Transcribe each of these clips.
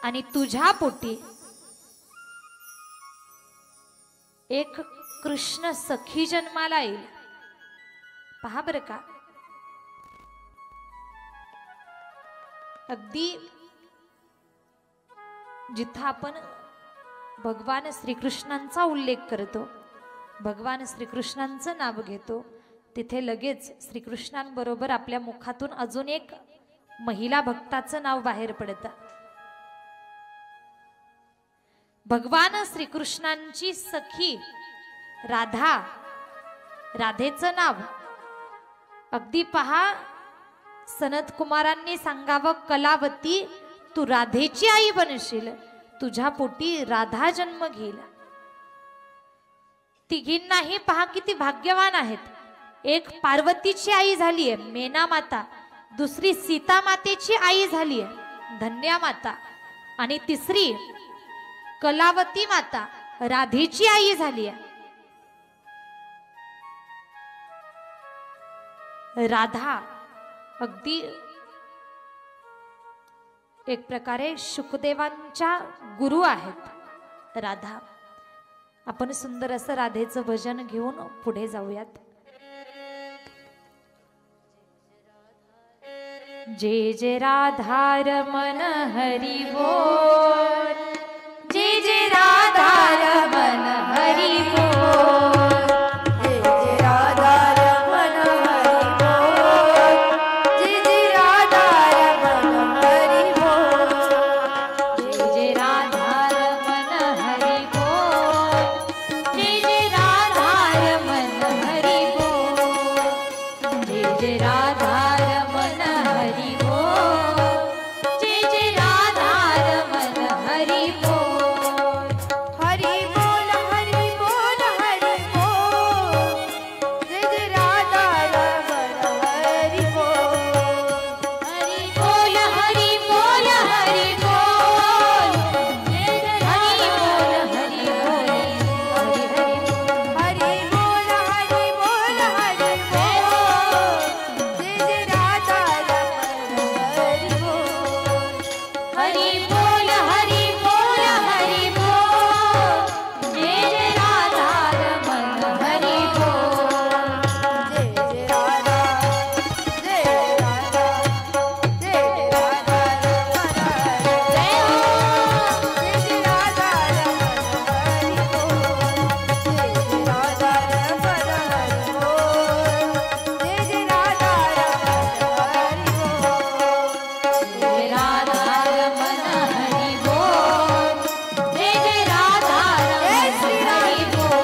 आणि तुझ्या पोटी एक कृष्ण सखी जन्माला येईल। पहा बरं का, अगदी जिथं आपण भगवान श्रीकृष्णांचा उल्लेख करतो, भगवान श्रीकृष्णांचं नाव घेतो, तिथे लगेच श्रीकृष्णांबरोबर आपल्या मुखातून अजून एक महिला भक्ताचं नाव बाहेर पडतं। भगवान श्रीकृष्णांची सखी राधा, राधेचं नाव अगदी पहा, सनत कुमारांनी सांगावं, कलावती तू राधेची आई बनशील, तुझ्या पोटी राधा जन्म घेईल। तिघींनाही पहा किती भाग्यवान आहेत। एक पार्वतीची आई झालीय मेना माता, दुसरी सीता मातेची आई झालीय धन्या माता, आणि तिसरी कलावती माता राधेची आई झालीय। राधा अगदी एक प्रकारे शुकदेवांच्या गुरु आहेत राधा। आपण सुंदर असं राधेचं भजन घेऊन पुढे जाऊयात। जय जय राधा रमण हरि बोल, जय जय राधा रमण हरि बोल, जय जय राधा रमण हरि बोल, जय जय राधा रमण हरि बोल, जय जय राधा रमण हरि बोल, जय जय राधा रमण हरि बोल, जय जय राधा रमण हरि बोल, जय जय राधा रमण हरि बोल, हरि बोल हरि बोल हरि बोल, जय जय राधा रमण हरि बोल, हरि बोल हरि बोल हरि बोल, जय जय हरि बोल हरि बोल, हरि बोल हरि बोल हरि बोल, जय जय राधा रमण हरि बोल, हरि बोल हरि बोल हरि बोल, जय जय राधा रमण हरि बोल, जय जय राधा, जय राधा, जय राधा रमण हरि बोल, जय जय राधा रमण हरि बोल, जय जय राधा रमण हरि बोल, जय जय राधा रमण हरि बोल, जय राधा रमण हरि बोल, जय जय राधा रमण हरि बोल,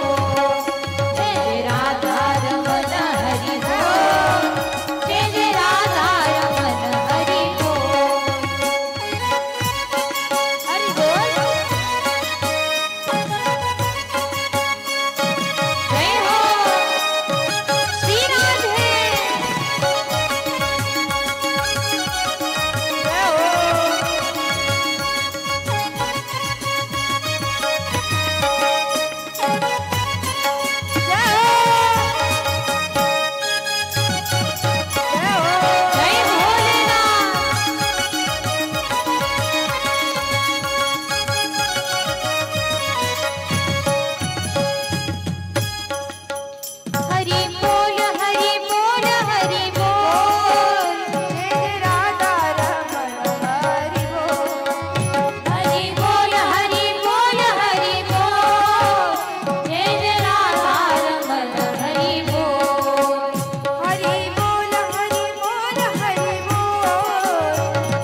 जय जय राधा रमण हरि बोल, जय जय राधा रमण हरि बोल, हरि बोल, जय हो श्री राधे, जय हो। जय हरि बोल हरि बोल हरि बोल, जय जय राधा रमण हरि बोल, हरि बोल हरि बोल हरि बोल, जय जय राधा रमण हरि बोल, हरि बोल हरि बोल हरि बोल,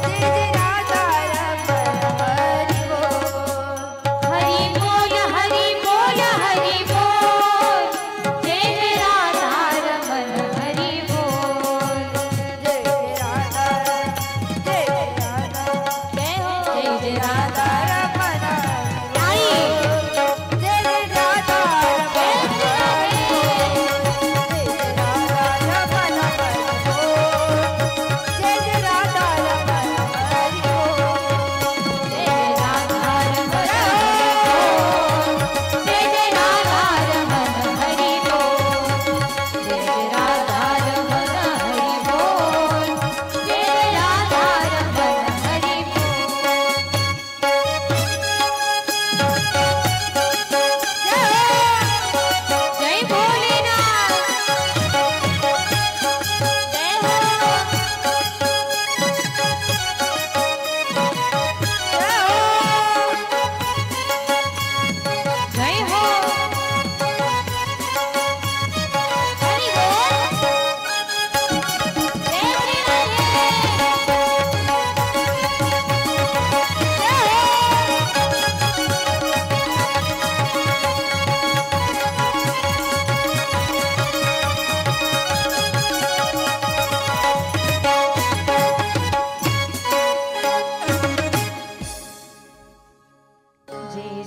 जय जय राधा रमण हरि बोल, हरि बोल हरि बोल हरि बोल, जय जय राधा रमण हरि बोल, जय जय राधा, जय जय राधा, जय हो जय जय राधा रमण हरि बोल, जय जय राधा रमण हरि बोल, जय जय राधा रमण हरि बोल, जय जय राधा रमण हरि बोल, जय जय राधा रमण हरि बोल, जय जय राधा रमण हरि बोल, जय जय राधा रमण हरि बोल, जय जय राधा रमण हरि बोल,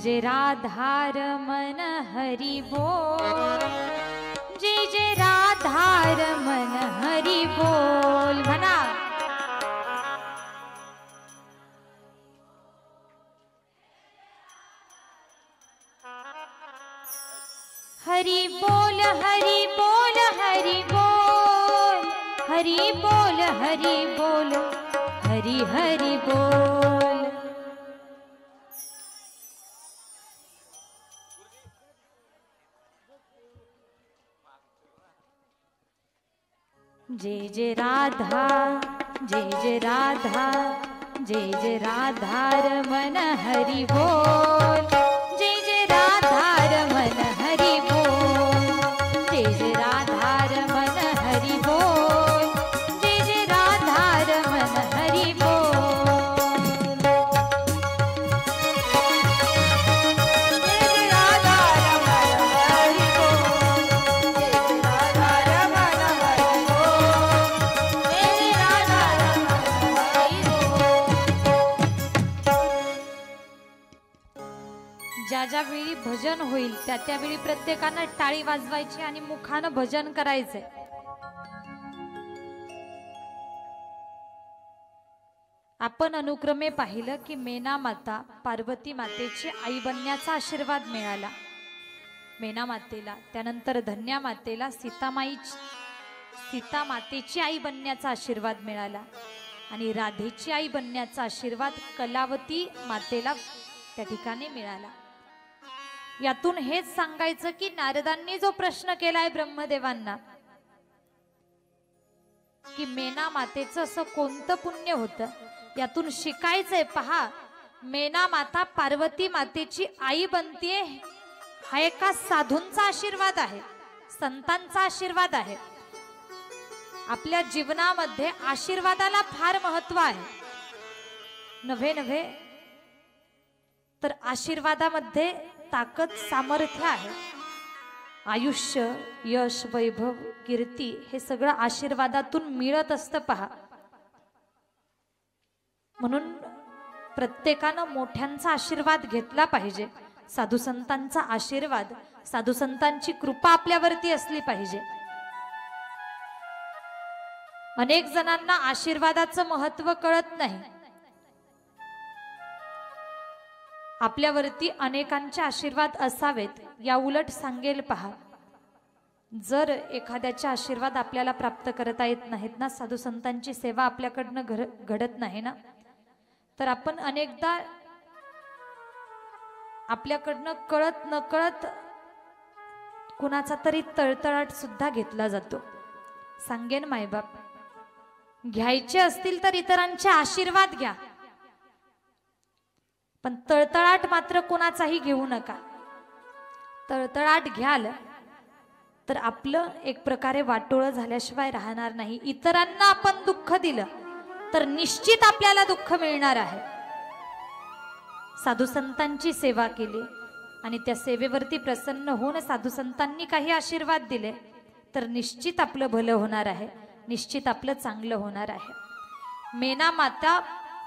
जय राधारमण हरि बोल, जय जय राधारमण हरि बोल म्हणा। हरि बोल हरि बोल हरि बोल, हरि बोल हरि बोल, हरि हरि बोल। जय जय राधा, जय जय राधा, जय जय राधारमण हरि बोल, जय जय राधारमण हरि बोल, जय जय राधारमण हरि बोल, जय जय राधारमण हरि बोल। जय राधारमण हरि बोल, जय राधारमण हरि बोल, जय राधारमण हरि बोल। ज्या ज्या वेळी भजन होईल त्या त्यावेळी प्रत्येकानं टाळी वाजवायची आणि मुखानं भजन करायचे। आपण अनुक्रमे पाहिलं की मेना माता पार्वती मातेची आई बनण्याचा आशीर्वाद मिळाला मेना मातेला, त्यानंतर धन्या मातेला सीता मातेची आई बनण्याचा आशीर्वाद मिळाला आणि राधेची आई बनण्याचा आशीर्वाद कलावती मातेला त्या ठिकाणी मिळाला। यातून हेच सांगायचं की नारदांनी जो प्रश्न केलाय ब्रह्मदेवांना की मेना मातेचं असं कोणतं पुण्य होतं, यातून शिकायचंय। पहा, मेना माता पार्वती मातेची आई बनतेय हा एका साधूंचा आशीर्वाद आहे, संतांचा आशीर्वाद आहे। आपल्या जीवनामध्ये आशीर्वादाला फार महत्व आहे। नव्हे तर आशीर्वादामध्ये ताकद सामर्थ्य आहे। आयुष्य, यश, वैभव, कीर्ती हे सगळं आशीर्वादातून मिळत असतं पहा। म्हणून प्रत्येकानं मोठ्यांचा आशीर्वाद घेतला पाहिजे। साधू संतांचा आशीर्वाद, साधू संतांची कृपा आपल्यावरती असली पाहिजे। अनेक जणांना आशीर्वादाचं महत्व कळत नाही। आपल्यावरती अनेकांचे आशीर्वाद असावेत, या उलट सांगेल पहा, जर एखाद्याचे आशीर्वाद आपल्याला प्राप्त करता येत नाहीत ना, साधू संतांची सेवा आपल्याकडनं घडत नाही ना, तर आपण अनेकदा आपल्याकडनं कळत नकळत कुणाचा तरी तळतळाट सुद्धा घेतला जातो। सांगेन मायबाप, घ्यायचे असतील तर इतरांचे आशीर्वाद घ्या, पण तळतळाट मात्र कोणाचाही घेऊ नका। तळतळाट घ्याल तर आपलं एक प्रकारे वाटोळं झाल्याशिवाय राहणार नाही। इतरांना आपण दुःख दिलं तर निश्चित आपल्याला दुःख मिळणार आहे। साधू संतांची सेवा केली आणि त्या सेवेवरती प्रसन्न होऊन साधू संतांनी काही आशीर्वाद दिले तर निश्चित आपलं भलं होणार आहे, निश्चित आपलं चांगलं होणार आहे। मेना माता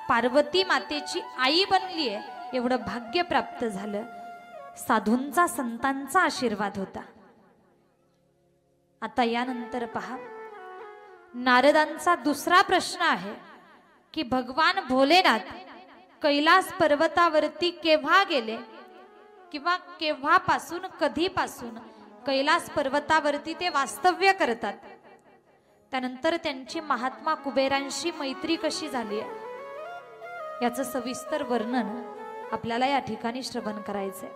पार्वती मातेची आई बनली आहे, एवढं भाग्य प्राप्त झालं। साधूंचा, संतांचा आशीर्वाद होता। आता यानंतर पहा, नारदांचा दुसरा प्रश्न आहे की भगवान भोलेनाथ कैलास पर्वतावरती केव्हा गेले किंवा केव्हापासून, कधीपासून कैलास पर्वतावरती ते वास्तव्य करतात, त्यानंतर त्यांची महात्मा कुबेरांशी मैत्री कशी झाली आहे, याचं सविस्तर वर्णन आपल्याला या ठिकाणी श्रवण करायचंय।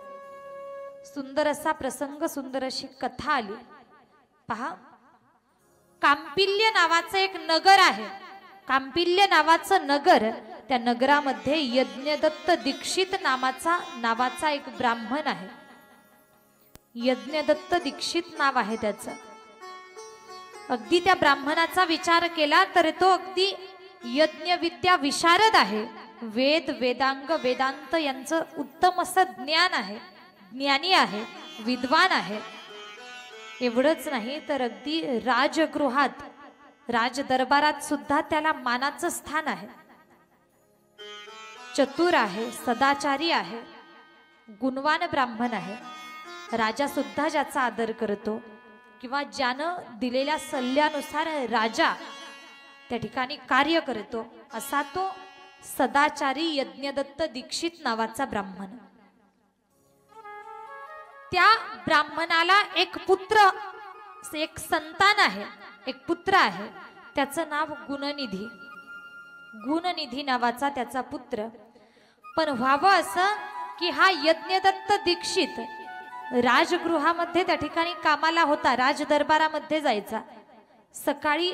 सुंदर असा प्रसंग, सुंदर अशी कथा आली पहा। कांपिल्य नावाचं एक नगर आहे। कांपिल्य नावाचं नगर, त्या नगरामध्ये यज्ञदत्त दीक्षित नावाचा एक ब्राह्मण आहे। यज्ञदत्त दीक्षित नाव आहे त्याचं। अगदी त्या ब्राह्मणाचा विचार केला तर तो अगदी यज्ञ विद्या विशारद आहे। वेद, वेदांग, वेदांत यांचं उत्तम असं ज्ञान आहे, ज्ञानी आहे, विद्वान आहे। एवढंच नाही तर अगदी राजगृहात, राजदरबारात सुद्धा त्याला मानाचं स्थान आहे। चतुर आहे, सदाचारी आहे, गुणवान ब्राह्मण आहे, राजा सुद्धा ज्याचा आदर करतो किंवा ज्यानं दिलेल्या सल्ल्यानुसार राजा त्या ठिकाणी कार्य करतो, असा तो सदाचारी यज्ञदत्त दीक्षित नावाचा ब्राह्मण. त्या ब्राह्मणाला एक पुत्र, एक संतान आहे, एक पुत्र आहे, त्याचं नाव गुणनिधी. गुणनिधी नावाचा त्याचा पुत्र. पण व्हावं असं की हा यज्ञदत्त दीक्षित राजगृहामध्ये त्या ठिकाणी कामाला होता, राज दरबारामध्ये जायचा. सकाळी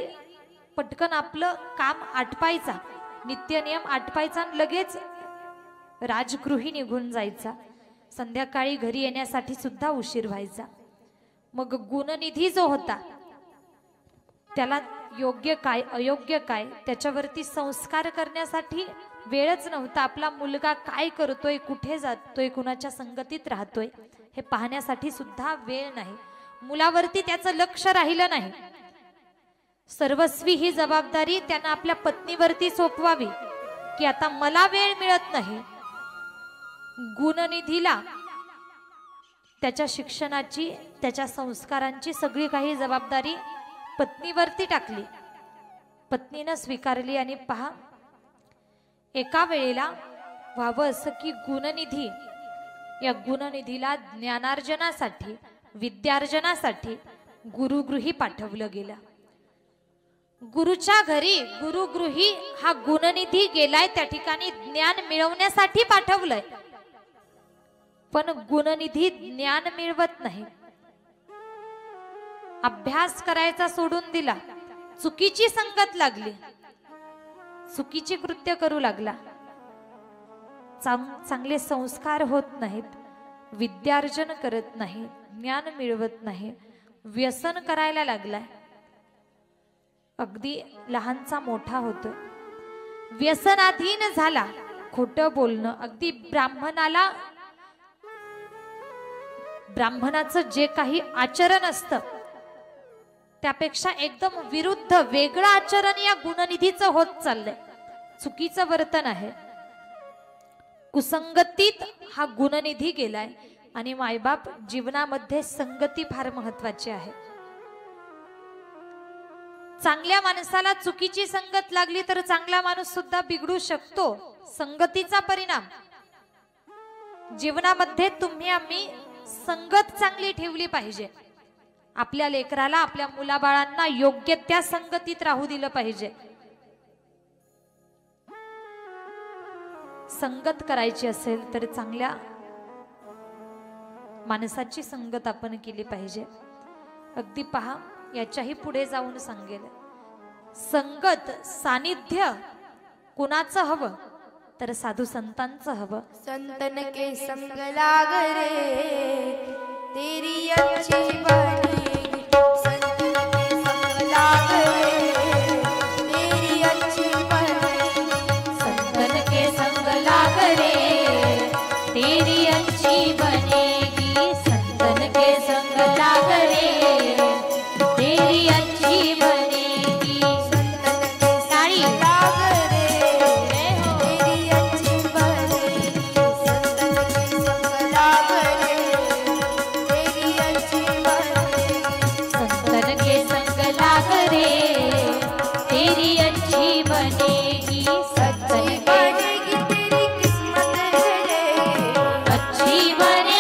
पटकन आपलं काम आटपायचा, नित्यनियम आटपायचा आणि लगेच राजगृही निघून जायचा. संध्याकाळी घरी येण्यासाठी सुद्धा उशीर व्हायचा. मग गुणनिधी जो होता त्याला योग्य काय अयोग्य काय त्याच्यावरती संस्कार करण्यासाठी वेळच नव्हता. आपला मुलगा काय करतोय, कुठे जातोय, कुणाच्या संगतीत राहतोय हे पाहण्यासाठी सुद्धा वेळ नाही. मुलावरती त्याचं लक्ष राहिलं नाही. सर्वस्वी ही जबाबदारी त्यानं आपल्या पत्नीवरती सोपवावी की आता मला वेळ मिळत नाही. गुणनिधीला त्याच्या शिक्षणाची, त्याच्या संस्कारांची सगळी काही जबाबदारी पत्नीवरती टाकली. पत्नीनं स्वीकारली. आणि पहा, एका वेळेला व्हावं असं की गुणनिधी, या गुणनिधीला ज्ञानार्जनासाठी, विद्यार्जनासाठी गुरुगृही पाठवलं गेलं. गुरुच्या घरी गुरुगृही हा गुणनिधी गेलाय, त्या ठिकाणी ज्ञान मिळवण्यासाठी पाठवलंय. पण गुणनिधी ज्ञान मिळवत नाही, अभ्यास करायचा सोडून दिला, चुकीची संगत लागली, चुकीची कृत्य करू लागला, चांगले संस्कार होत नाहीत, विद्यार्जन करत नाही, ज्ञान मिळवत नाही, व्यसन करायला लागलाय. अगदी लहानचा मोठा होतो, व्यसनाधीन झाला, खोटं बोलणं, अगदी ब्राह्मणाचं जे काही आचरण असतं त्यापेक्षा एकदम विरुद्ध वेगळं आचरण या गुणनिधीचं होत चाललंय. चुकीचं वर्तन आहे. कुसंगतीत हा गुणनिधी गेलाय. आणि मायबाप जीवनामध्ये संगती फार महत्वाची आहे. चांगल्या माणसाला चुकीची संगत लागली तर चांगला माणूस सुद्धा बिघडू शकतो. संगतीचा परिणाम. जीवनामध्ये तुम्ही आम्ही संगत चांगली ठेवली पाहिजे. आपल्या लेकराला, आपल्या मुलाबाळांना योग्य त्या संगतीत राहू दिलं पाहिजे. संगत करायची असेल तर चांगल्या माणसाची संगत आपण केली पाहिजे. अगदी पहा, याच्याही पुढे जाऊन सांगेल. संगत, सानिध्य कुणाचं हवं तर साधू संतांचं हवं. संतन के संग लाग रे तेरी अच्छी बनेगी. संतन के संग लाग रे तेरी अच्छी बनेगी. संतन के संग लाग रे तेरी अच्छी बनेगी. संतन के संग लाग रे तेरी अच्छी बनेगी. संतन के संग लाग रे तेरी अच्छी बनेगी. संतन के संग लाग रे तेरी अच्छी बनेगी. संतन के संग लाग रे तेरी अच्छी बनेगी. अच्छी बनेगी तेरी किस्मत रे. अच्छी बने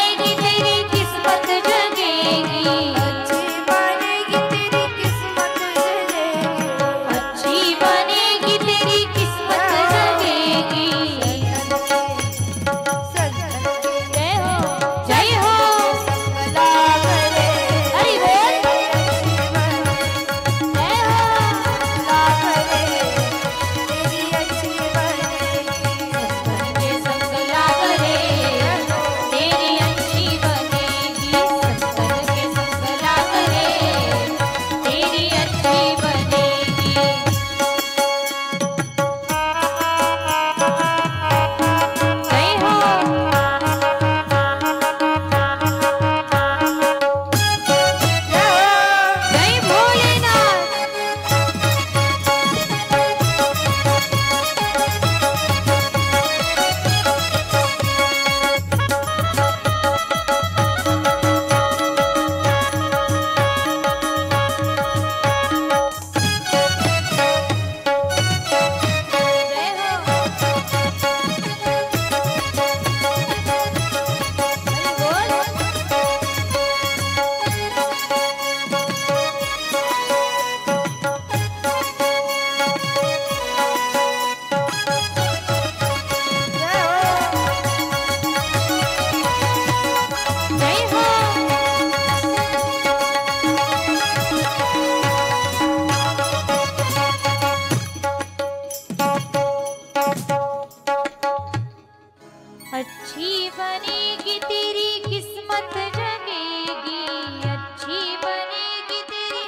अच्छी बनेगी तेरी किस्मत जगेगी, अच्छी बनेगी तेरी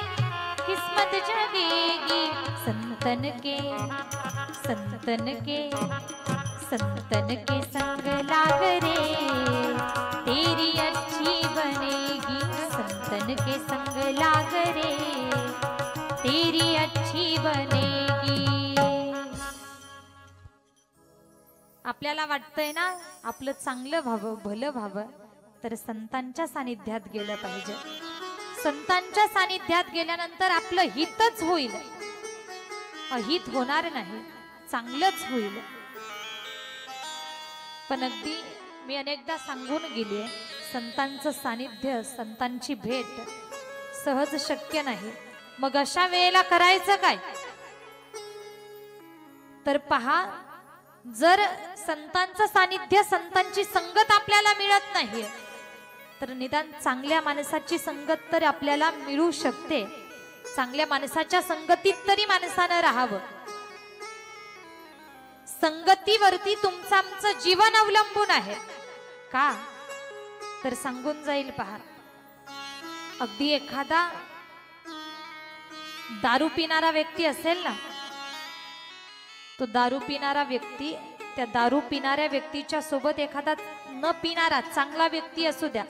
किस्मत जगेगी। संतन के संतन के संतन के संग लाग रे, तेरी अच्छी बनेगी। संतन के संग लाग रे, तेरी अच्छी बनेगी। आपल्याला वाटतंय ना आपलं चांगलं व्हावं, भलं व्हावं, तर संतांच्या सानिध्यात गेलं पाहिजे। संतांच्या सानिध्यात गेल्यानंतर आपलं हितच होईल, अहित होणार नाही, चांगलंच होईल। पण अगदी मी अनेकदा सांगून गेली, संतांचं सानिध्य, संतांची भेट सहज शक्य नाही। मग अशा वेळेला करायचं काय? तर पहा, जर संतांचं सानिध्य, संतांची संगत आपल्याला मिळत नाही, तर निदान चांगल्या माणसाची संगत तर आपल्याला मिळू शकते। चांगल्या माणसाच्या संगतीत तरी माणसानं राहावं। संगतीवरती तुमचं आमचं जीवन अवलंबून आहे का? तर सांगून जाईल पहा। अगदी एखादा दारू पिणारा व्यक्ती असेल ना, तो दारू पिणारा व्यक्ती, त्या दारू पिणाऱ्या व्यक्तीच्या सोबत एखादा न पिणारा चांगला व्यक्ती असू द्या,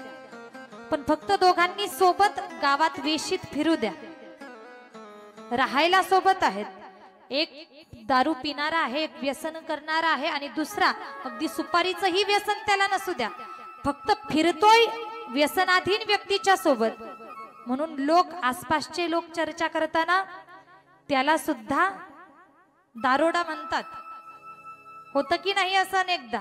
पण फक्त दोघांनी सोबत गावात वेशीत फिरू द्या, राहायला सोबत आहेत। एक दारू पिणारा आहे, एक व्यसन करणारा आहे, आणि दुसरा अगदी सुपारीचंही व्यसन त्याला नसू द्या, फक्त फिरतोय व्यसनाधीन व्यक्तीच्या सोबत। म्हणून लोक, आसपासचे लोक चर्चा करताना त्याला सुद्धा दारोडा म्हणतात। होतं की नाही असं अनेकदा?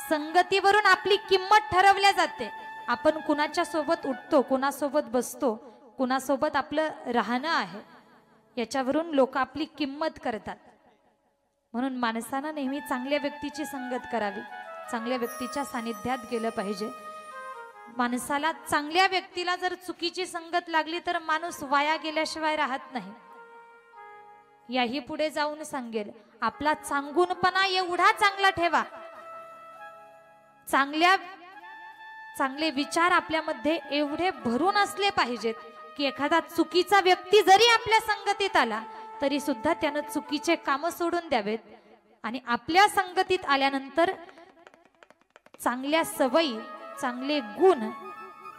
संगतीवरून आपली किंमत ठरवल्या जाते। आपण कुणाच्या सोबत उठतो, कुणासोबत बसतो, कुणासोबत आपलं राहणं आहे, याच्यावरून लोक आपली किंमत करतात। म्हणून माणसानं नेहमी चांगल्या व्यक्तीची संगत करावी, चांगल्या व्यक्तीच्या सानिध्यात गेलं पाहिजे। माणसाला, चांगल्या व्यक्तीला जर चुकीची संगत लागली तर माणूस वाया गेल्याशिवाय राहत नाही। याही पुढे जाऊन सांगेल, आपला चांगुनपणा एवढा चांगला ठेवा, चांगले विचार आपल्यामध्ये एवढे भरून असले पाहिजेत की एखादा चुकीचा व्यक्ती जरी आपल्या संगतीत आला तरी सुद्धा त्यानं चुकीचे काम सोडून द्यावेत, आणि आपल्या संगतीत आल्यानंतर चांगल्या सवयी, चांगले गुण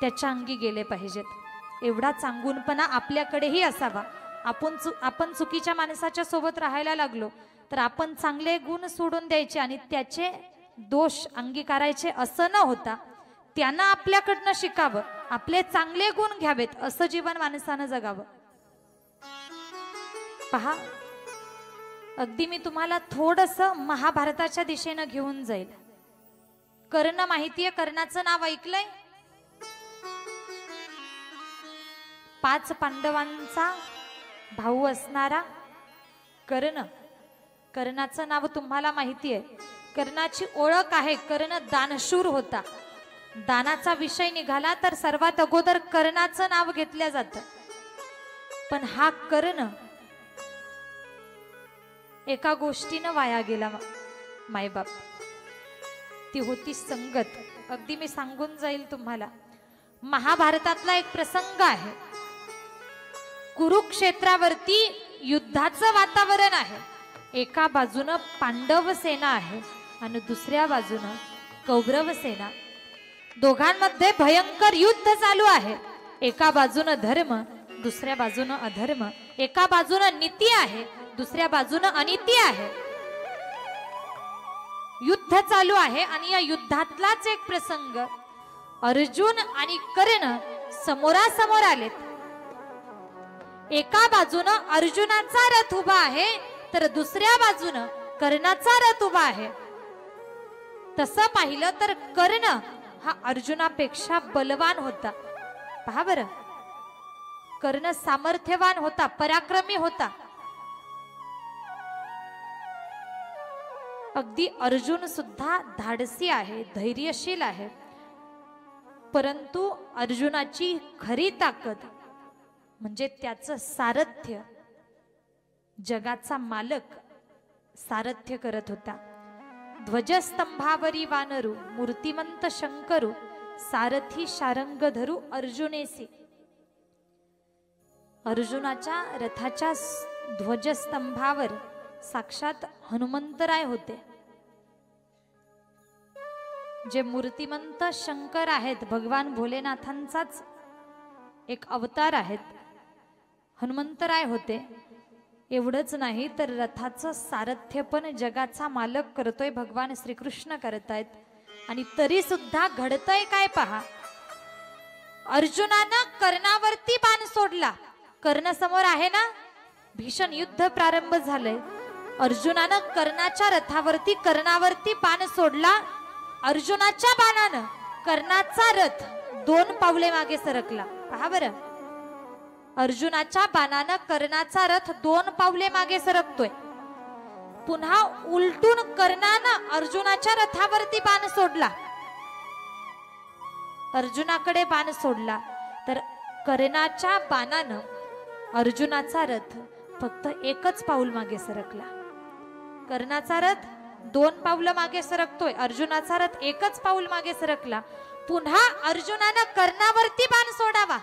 त्याच्या अंगी गेले पाहिजेत। एवढा चांगुनपणा आपल्याकडेही असावा। आपण चुकीच्या माणसाच्या सोबत राहायला लागलो तर आपण चांगले गुण सोडून द्यायचे आणि त्याचे दोष अंगीकारायचे असं न होता त्यांना आपल्याकडनं शिकावं, आपले चांगले गुण घ्यावेत, असं जीवन माणसानं जगावं। पहा, अगदी मी तुम्हाला थोडंसं महाभारताच्या दिशेनं घेऊन जाईल। कर्ण माहितीये, कर्णाचं नाव ऐकलंय? 5 पांडवांचा भाऊ असणारा कर्ण, कर्णाचं नाव तुम्हाला माहितीये। कर्णाची ओळख आहे, कर्ण दानशूर होता। दानाचा विषय निघाला तर सर्वात अगोदर कर्णाचं नाव घेतलं जातं। पण हा कर्ण एका गोष्टीनं वाया गेला मायबाप, ती होती संगत। अगदी मी सांगून जाईल तुम्हाला, महाभारतातला एक प्रसंग आहे। कुरुक्षेत्रावरती युद्धाचं वातावरण आहे। एका बाजूनं पांडव सेना आहे आणि दुसऱ्या बाजूनं कौरव सेना। दोघांमध्ये भयंकर युद्ध चालू आहे। एका बाजूनं धर्म, दुसऱ्या बाजूनं अधर्म। एका बाजूनं नीती आहे, दुसऱ्या बाजूनं अनिती आहे। युद्ध चालू आहे आणि या युद्धातलाच एक प्रसंग, अर्जुन आणि कर्ण समोरासमोर आलेत। एका बाजूनं अर्जुनाचा रथ उभा आहे तर दुसऱ्या बाजूनं कर्णाचा रथ उभा आहे। तसं पाहिलं तर कर्ण हा अर्जुनापेक्षा बलवान होता। पहा बरं, कर्ण सामर्थ्यवान होता, पराक्रमी होता। अगदी अर्जुन सुद्धा धाडसी आहे, धैर्यशील आहे, परंतु अर्जुनाची खरी ताकद म्हणजे त्याचं सारथ्य, जगाचा मालक सारथ्य करत होता। ध्वजस्तंभावरी वानरू मूर्तिमंत शंकरू सारथी शारंग धरू अर्जुनेसी. अर्जुनाच्या रथाच्या ध्वजस्तंभावर साक्षात हनुमंतराय होते, जे मूर्तिमंत शंकर आहेत, भगवान भोलेनाथांचाच एक अवतार आहेत, हनुमंतराय होते. एवढंच नाही तर रथाचं सारथ्य पण जगाचा मालक करतोय भगवान श्रीकृष्ण करतायत. आणि तरी सुद्धा घडतंय काय पहा. अर्जुनानं कर्णावरती बाण सोडला. कर्ण समोर आहे ना, भीषण युद्ध प्रारंभ झालंय. अर्जुनानं कर्णावरती बाण सोडला. अर्जुनाच्या बाणानं कर्णाचा रथ 2 पावले मागे सरकला. पहा बरं, अर्जुनाच्या बाणानं कर्णाचा रथ 2 पावले मागे सरकतोय. पुन्हा उलटून कर्णानं अर्जुनाच्या रथावरती बाण सोडला. अर्जुनाकडे बाण सोडला तर कर्णाच्या बाणानं अर्जुनाचा रथ फक्त 1च पाऊल मागे सरकला. कर्णाचा रथ 2 पावलं मागे सरकतोय, अर्जुनाचा रथ 1च पाऊल मागे सरकला. पुन्हा अर्जुनानं कर्णावरती बाण सोडावा,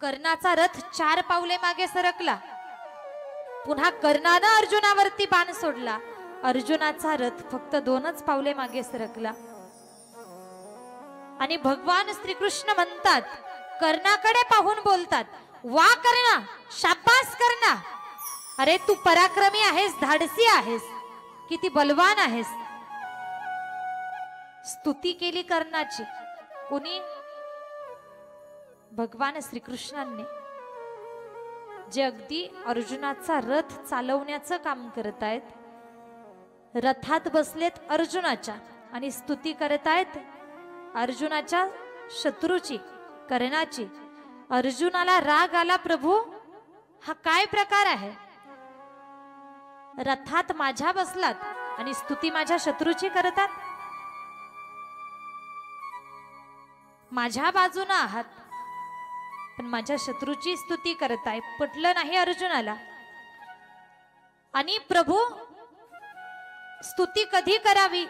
कर्णाचा रथ 4 पावले मागे सरकला. पुन्हा कर्णानं अर्जुनावरती बाण सोडला, अर्जुनाचा रथ फक्त 2च पावले मागे सरकला. आणि भगवान श्रीकृष्ण म्हणतात, कर्णाकडे पाहून बोलतात, वा कर्णा, शाबास कर्णा, अरे तू पराक्रमी आहेस, धाडसी आहेस, किती बलवान आहेस. स्तुती केली कर्णाची. कोणी? भगवान श्रीकृष्णांनी, जे अगदी अर्जुनाचा रथ चालवण्याचं काम करतायत. रथात बसलेत अर्जुनाच्या आणि स्तुती करतायत अर्जुनाच्या शत्रूची, कर्णाची. अर्जुनाला राग आला, प्रभू हा काय प्रकार आहे. रथात माझ्या बसलात आणि स्तुती माझ्या शत्रूची करतात. माझ्या बाजूने आहात पण माझ्या शत्रूची स्तुती करताय. पटलं नाही अर्जुनाला. आणि प्रभू स्तुती कधी करावी?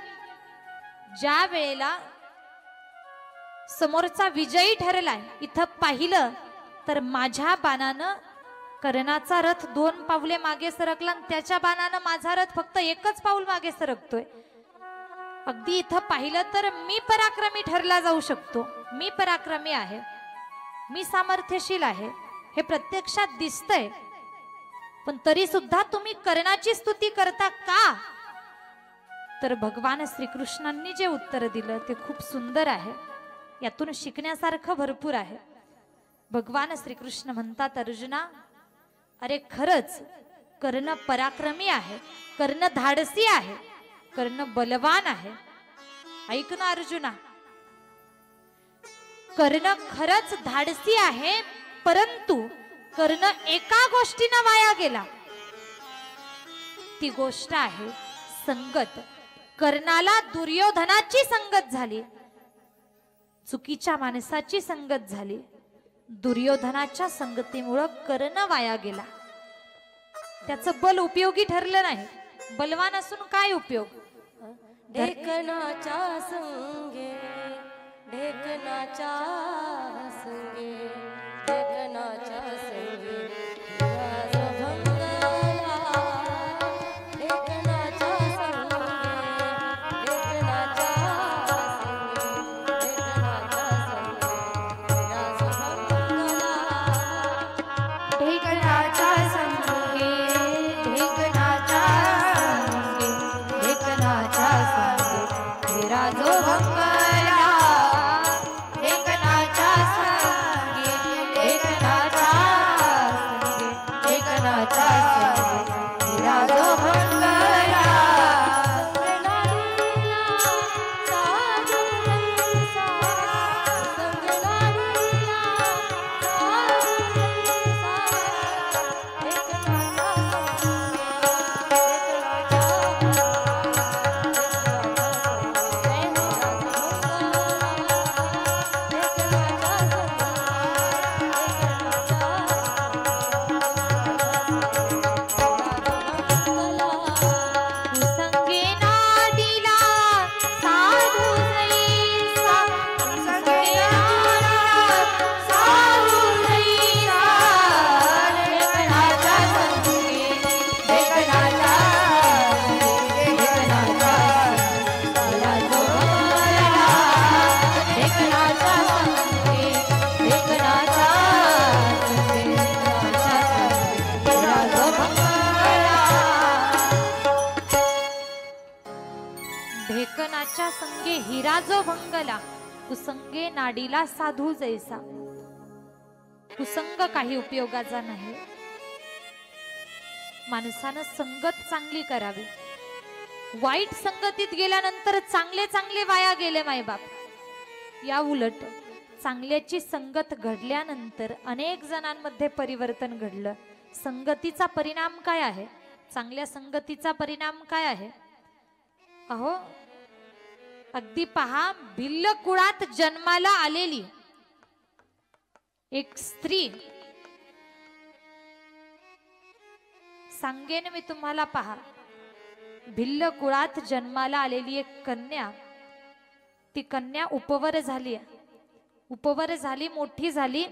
ज्या वेळेला समोरचा विजयी ठरलाय. इथं पाहिलं तर माझ्या बाणानं कर्णाचा रथ 2 पावले मागे सरकला आणि त्याच्या बाणानं माझा रथ फक्त 1च पाऊल मागे सरकतोय. अगदी इथं पाहिलं तर मी पराक्रमी ठरला जाऊ शकतो. मी पराक्रमी आहे, मी सामर्थ्यशील आहे, हे प्रत्यक्षात दिसतंय. पण तरी सुद्धा तुम्ही कर्णाची स्तुती करता का? तर भगवान श्रीकृष्णांनी जे उत्तर दिलं ते खूप सुंदर आहे. यातून शिकण्यासारखं भरपूर आहे. भगवान श्रीकृष्ण म्हणतात, अर्जुना, अरे खरंच कर्ण पराक्रमी आहे, कर्ण धाडसी आहे, कर्ण बलवान आहे. ऐक ना अर्जुना, कर्ण खरंच धाडसी आहे, परंतु कर्ण एका गोष्टीनं वाया गेला. ती गोष्ट आहे संगत. कर्णाला दुर्योधनाची संगत झाली, चुकीच्या माणसाची संगत झाली. दुर्योधनाच्या संगतीमुळे कर्ण वाया गेला. त्याचं बल उपयोगी ठरलं नाही. बलवान असून काय उपयोग? ढेकणाच्या संगे, ढेकणाच्या संगे, ढेकणाच्या संगे जो भंगला ढेकणाच्या साधूच्या संगे हिरा जो भंगला, कुसंगे नाडीला साधू जैसा. कुसंग काही उपयोगाचा नाही. माणसानं संगत चांगली करावी. वाईट संगतीत गेल्यानंतर चांगले चांगले वाया गेले मायबाप. या उलट चांगल्याची संगत घडल्यानंतर अनेक जणांमध्ये परिवर्तन घडलं. संगतीचा परिणाम काय आहे? चांगल्या संगतीचा परिणाम काय आहे? अहो, अगदी पहा, भिल्ल कुळात जन्माला आलेली एक स्त्री, सांगेन मी तुम्हाला, पहा, भिल्ल कुळात जन्माला आलेली एक कन्या, ती कन्या उपवर झाली. उपवर झाली, मोठी झाली.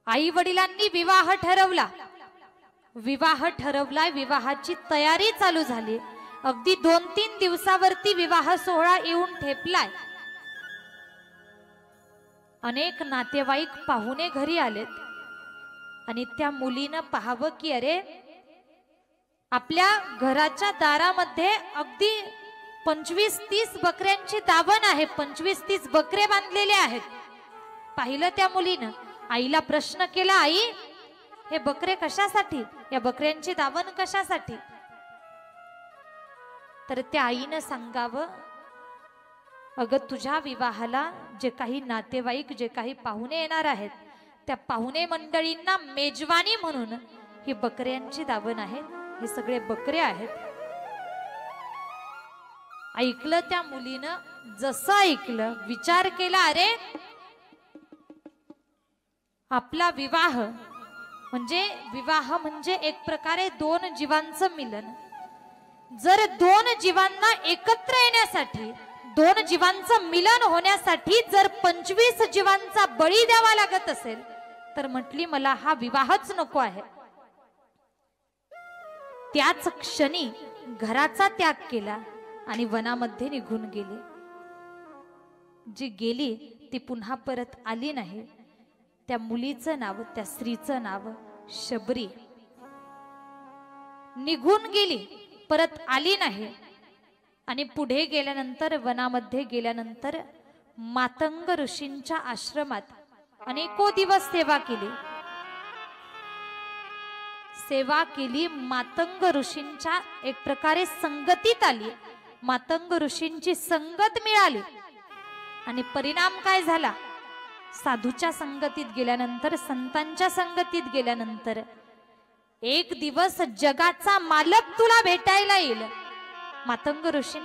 आई वडिलांनी विवाह ठरवला. विवाह ठरवला, विवाहाची तयारी चालू झाली. अगदी 2-3 दिवसावरती विवाह सोहळा येऊन ठेपलाय. अनेक नातेवाईक पाहुणे घरी आलेत आणि त्या मुलीनं पाहावं की अरे, आपल्या घराच्या दारामध्ये अगदी 25-30 बकऱ्यांची दावण आहे. 25-30 बकरे बांधलेले आहेत. पाहिलं त्या मुलीनं. आईला प्रश्न केला, आई, हे बकरे कशासाठी? या बकऱ्यांची दावण कशासाठी? तर त्या आईनं सांगावं, अगं, तुझ्या विवाहाला जे काही नातेवाईक, जे काही पाहुणे येणार आहेत, त्या पाहुणे मंडळींना मेजवानी म्हणून ही बकऱ्यांची दावण आहे. हे सगळे बकरे आहेत. ऐकलं त्या मुलीनं. जसं ऐकलं, विचार केला, अरे, आपला विवाह म्हणजे एक प्रकारे 2 जीवांचं मिलन. जर 2 जीवांना एकत्र येण्यासाठी, 2 जीवांचं मिलन होण्यासाठी जर 25 जीवांचा बळी द्यावा लागत असेल, तर म्हटली मला हा विवाहच नको आहे. त्याच क्षणी घराचा त्याग केला आणि वनामध्ये निघून गेली. जी गेली ती पुन्हा परत आली नाही. त्या मुलीचं नाव, त्या स्त्रीचं नाव शबरी. निघून गेली, परत आली नाही. आणि पुढे गेल्यानंतर, वनामध्ये गेल्यानंतर मातंग ऋषींच्या आश्रमात अनेको दिवस सेवा केली. सेवा केली. मातंग ऋषींच्या एक प्रकारे संगतीत आली. मातंग ऋषींची संगत मिळाली. आणि परिणाम काय झाला? साधूच्या संगतीत गेल्यानंतर, संतांच्या संगतीत गेल्यानंतर एक दिवस जगाचा मालक तुला भेटायला येईल. मातंग ऋषी